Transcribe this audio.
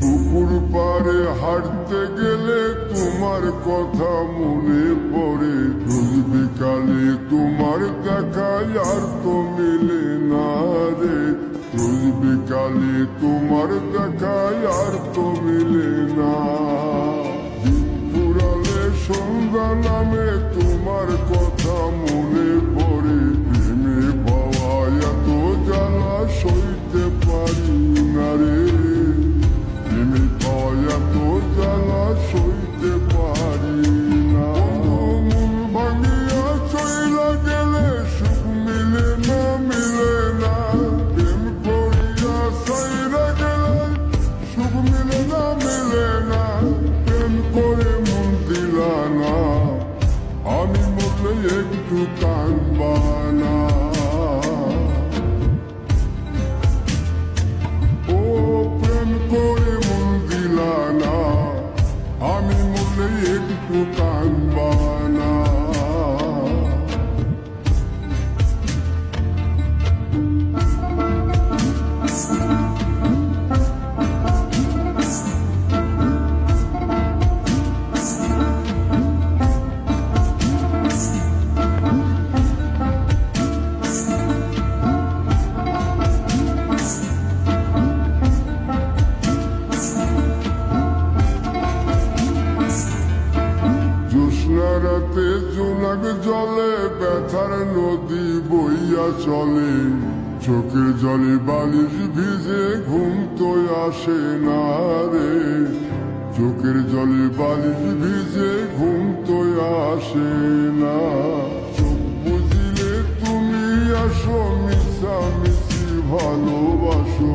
পুকুর পাড়ে হাঁটতে গেলে তোমার কথা মনে পড়ে। রোজ বিকালে তোমার দেখা আর তো মিলে না রে। রোজ বিকালে তোমার দেখা আর তো মিলে না। দিন ফুরালে সন্ধ্যা নামে তোমার কথা মনে পড়ে। প্রেমে পাওয়া এত জ্বালা সইতে পারি না রে। প্রেমে পাওয়া এত জ্বালা সইতে পারি না। মন ভাঙিয়া চইলা গেলে সুখ মিলে না, মিলে না। প্রেম করিয়া সাইরা গেলে সুখ মিলে না, মিলে না। প্রেম করে মন দিলা না, আমি মরলে একটু কাঁদবা না। ও প্রেম করে মন দিলা না, আমি মরলে একটু কাঁদবা না। রাতে জোনাক জলে ব্যথার নদী বইয়া চলে। চোখের জলে বালিশ ভিজে ঘুম তো আসে না রে। চোখের জলে বালিশ ভিজে ঘুম তো আসে না। চোখ বুঝিলে তুমি আসো, মিশা মিশি ভালোবাসো।